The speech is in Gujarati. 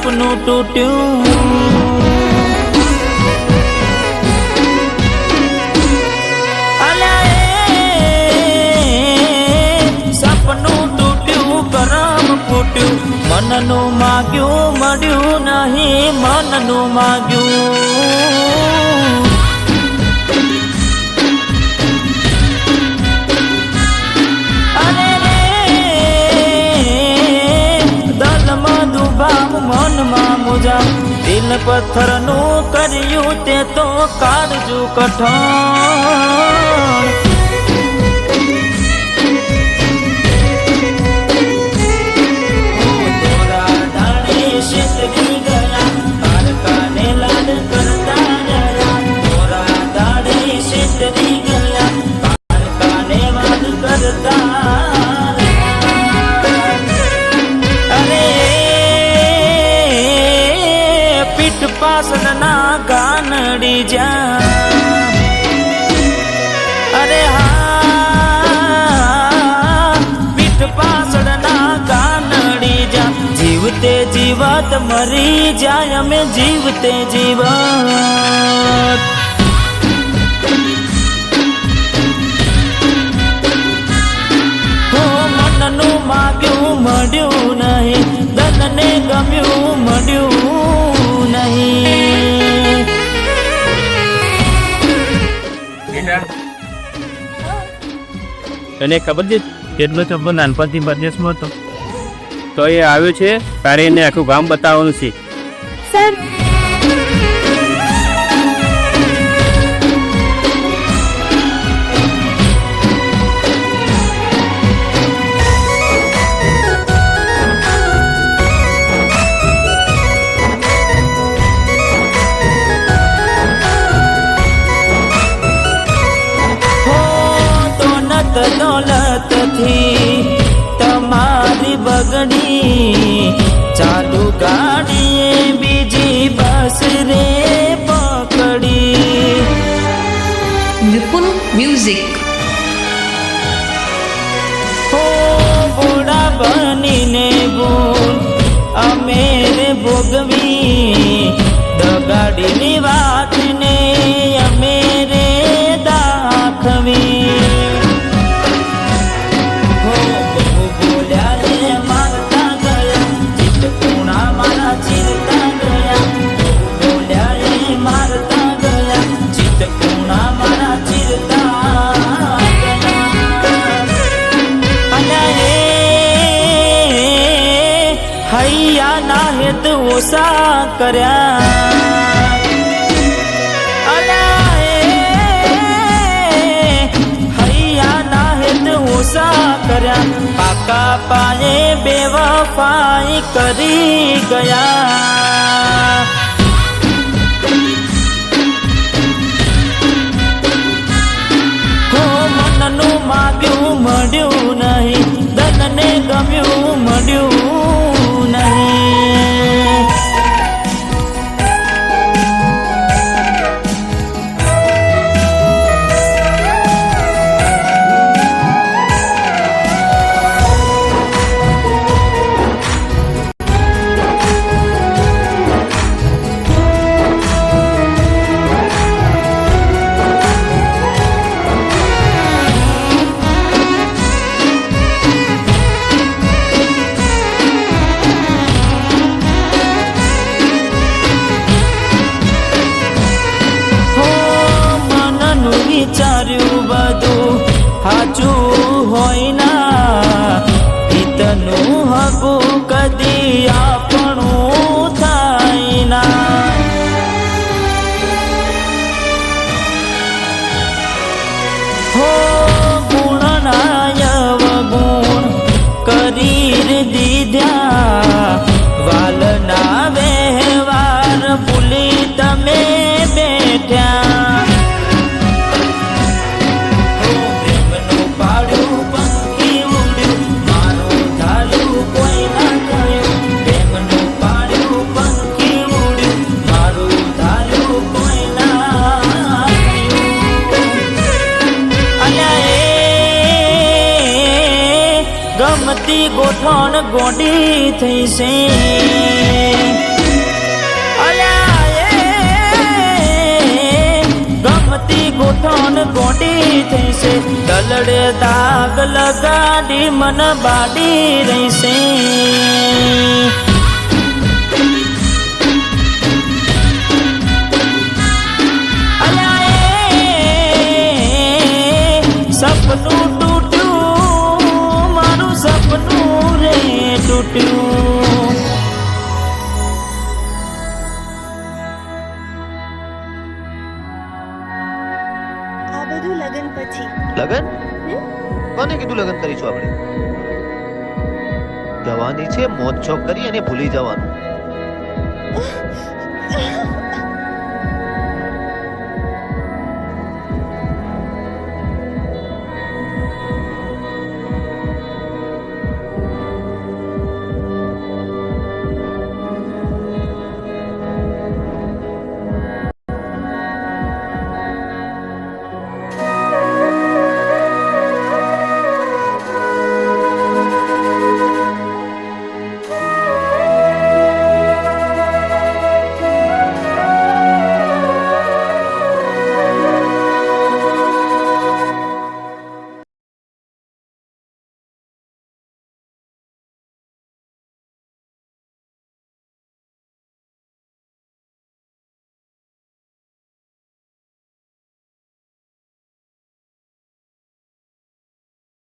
સપનું તૂટ્યું, સપનું તૂટ્યું, કરમ ફૂટ્યું, મનનું માગ્યું મળ્યું નહીં, મનનું માગ્યું. અરે રે દલમાં દુભાવ મનમાં મુજાવ, દિલ પથ્થરનું કર્યું તે તો કાળજું કઠણ. પાસના ગાનડી જા, અરે હા પીઠ પાસળના ગાનડી જા, જીવતે જીવત મરી જાય અમે જીવતે જીવત. હો મનનું માગ્યું મળ્યું નહીં, ધનને ગમ્યું મળ્યું નહીં. તને ખબર છે કેટલો છોકરો નાનપણથી પરદેશમાં હતો, તો એ આવ્યો છે તારે એને આખું ગામ બતાવવાનું છે. સર દોલત થી તમારી બગડી, ચાલુ ગાડીએ બીજી બસ રે પકડી. વિપુલ મ્યુઝિક. હો બુડા બનીને ભૂલ અમે રે ભોગવી, દગાડીની વાતને અમે રે દાખવી. હૈયા ના હેત ઓછા કર્યા, હૈયા ના હેત ઓછા કર્યા, પાકા પાયે બેવફાઈ કરી ગયા. હો મનનું માગ્યું મળ્યું નહીં, ધનને ગમ્યું મળ્યું નહીં. વિચાર્યું બધું સાચું હોય ના, હિતનું હકું કદી આપણું થાય ના. હો ગુણના અવગુણ કરી દીધા, વાલના વ્યવહાર ભૂલી તમે બેઠ્યા. ગમતી ગોઠણ ગોડી થઈ છે, તળે દાગ લગાડી મન બાડી રહીશે. સપનું તૂટ્યું મારું સપનું રે તૂટ્યું. આ બધું લગન પછી. લગન કોને કીધું લગન કરીશું આપણે? જવાની છે મોજ શોખ કરી અને ભૂલી જવાનું.